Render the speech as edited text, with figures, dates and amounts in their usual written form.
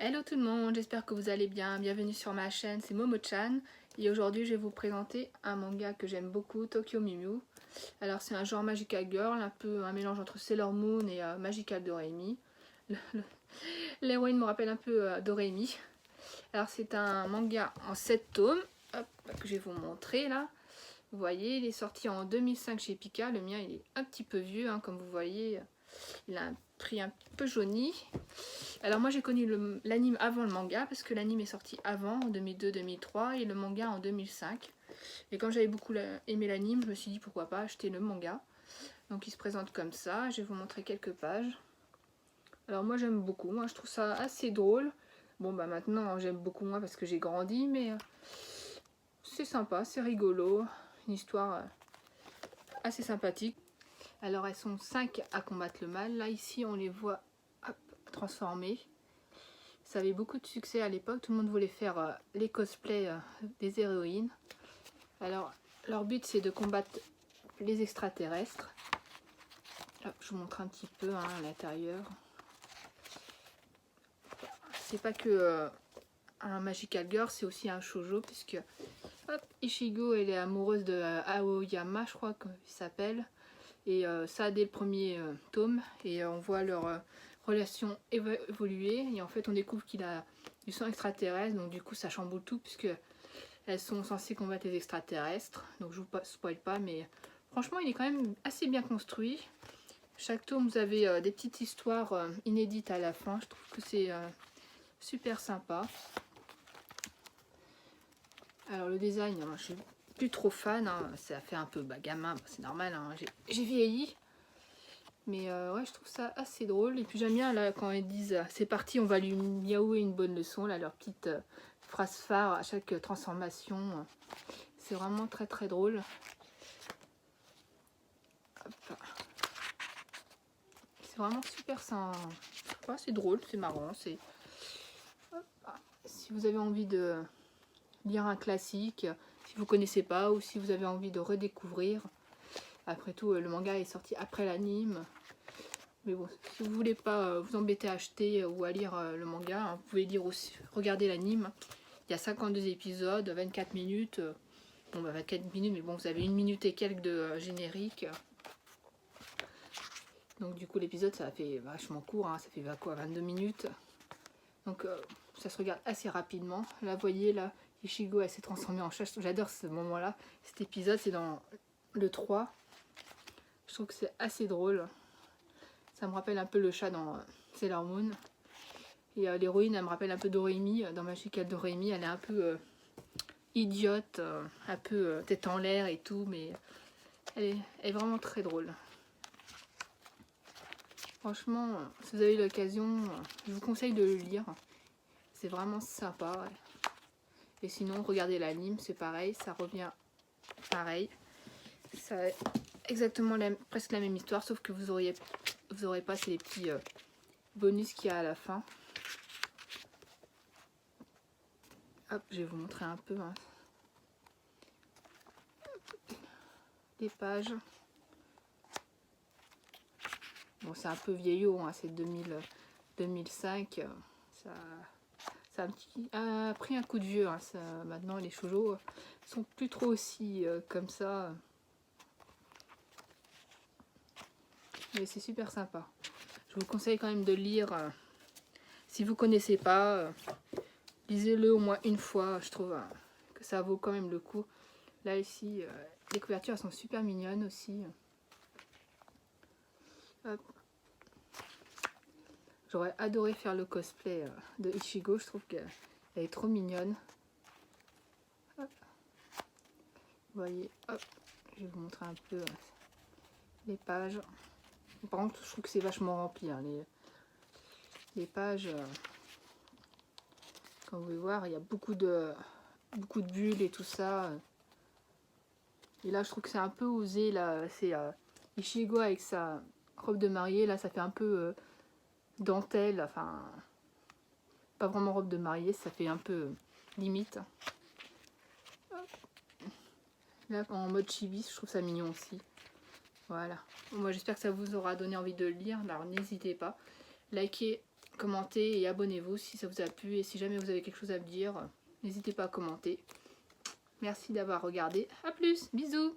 Hello tout le monde, j'espère que vous allez bien. Bienvenue sur ma chaîne, c'est Momo-chan. Et aujourd'hui, je vais vous présenter un manga que j'aime beaucoup, Tokyo Mew Mew. Alors, c'est un genre Magical Girl, un peu un mélange entre Sailor Moon et Magical Doremi. L'héroïne me rappelle un peu Doremi. Alors, c'est un manga en 7 tomes, hop, que je vais vous montrer là. Vous voyez, il est sorti en 2005 chez Pika. Le mien, il est un petit peu vieux, hein, comme vous voyez. Il a un prix un peu jauni. Alors moi j'ai connu l'anime avant le manga parce que l'anime est sorti avant, en 2002-2003 et le manga en 2005. Et comme j'avais beaucoup aimé l'anime, je me suis dit pourquoi pas acheter le manga. Donc il se présente comme ça, je vais vous montrer quelques pages. Alors moi j'aime beaucoup, moi je trouve ça assez drôle. Bon bah maintenant j'aime beaucoup moins parce que j'ai grandi, mais c'est sympa, c'est rigolo. Une histoire assez sympathique. Alors elles sont 5 à combattre le mal. Là ici on les voit transformées. Ça avait beaucoup de succès à l'époque, tout le monde voulait faire les cosplays des héroïnes. Alors leur but c'est de combattre les extraterrestres. Hop, je vous montre un petit peu à l'intérieur. C'est pas que un Magical Girl, c'est aussi un shoujo puisque hop, Ichigo elle est amoureuse de Aoyama, je crois qu'il s'appelle. Et ça dès le premier tome. Et on voit leur relation évoluer. Et en fait on découvre qu'il a du sang extraterrestre. Donc du coup ça chamboule tout puisque elles sont censées combattre les extraterrestres. Donc je vous spoil pas. Mais franchement il est quand même assez bien construit. Chaque tome vous avez des petites histoires inédites à la fin. Je trouve que c'est super sympa. Alors le design, je suis plus trop fan. Hein. Ça fait un peu gamin. C'est normal. Hein. J'ai vieilli. Mais ouais, je trouve ça assez drôle. Et puis j'aime bien là quand ils disent c'est parti, on va lui miaouer une bonne leçon. Là, leur petite phrase phare à chaque transformation. C'est vraiment très très drôle. C'est vraiment super sympa. C'est drôle, c'est marrant. Si vous avez envie de lire un classique, si vous connaissez pas ou si vous avez envie de redécouvrir. Après tout, le manga est sorti après l'anime. Mais bon, si vous voulez pas vous embêter à acheter ou à lire le manga, hein, vous pouvez lire aussi, regarder l'anime. Il y a 52 épisodes, 24 minutes. Bon, bah 24 minutes, mais bon, vous avez 1 minute et quelques de générique. Donc du coup, l'épisode, ça fait vachement court, hein, ça fait quoi, 22 minutes. Donc ça se regarde assez rapidement. Là, vous voyez, là, Ichigo, elle s'est transformée en chat. J'adore ce moment-là. Cet épisode, c'est dans le 3. Je trouve que c'est assez drôle. Ça me rappelle un peu le chat dans Sailor Moon. Et l'héroïne, elle me rappelle un peu Doremi. Dans Magical Doremi, elle est un peu idiote, un peu tête en l'air et tout, mais elle est vraiment très drôle. Franchement, si vous avez l'occasion, je vous conseille de le lire. C'est vraiment sympa. Et sinon, regardez l'anime, c'est pareil, ça revient pareil. Ça a exactement presque la même histoire, sauf que vous aurez pas ces petits bonus qu'il y a à la fin. Hop, je vais vous montrer un peu hein. Les pages. Bon, c'est un peu vieillot, hein, c'est 2005. Ça a pris un coup de vieux. Hein, maintenant, les shoujo sont plus trop aussi comme ça. Mais c'est super sympa. Je vous conseille quand même de lire. Si vous connaissez pas, lisez-le au moins une fois. Je trouve que ça vaut quand même le coup. Là, ici, les couvertures elles sont super mignonnes aussi. J'aurais adoré faire le cosplay de Ichigo. Je trouve qu'elle est trop mignonne. Hop. Vous voyez, hop, je vais vous montrer un peu les pages. Par contre, je trouve que c'est vachement rempli. Hein, les pages, comme vous pouvez voir, il y a beaucoup de bulles et tout ça. Et là, je trouve que c'est un peu osé. Là, c'est Ichigo avec sa robe de mariée. Là, ça fait un peu dentelle. Enfin, pas vraiment robe de mariée. Ça fait un peu limite. Là, en mode chibi, je trouve ça mignon aussi. Voilà. Moi, j'espère que ça vous aura donné envie de le lire. Alors, n'hésitez pas. Likez, commentez et abonnez-vous si ça vous a plu. Et si jamais vous avez quelque chose à me dire, n'hésitez pas à commenter. Merci d'avoir regardé. A plus, bisous.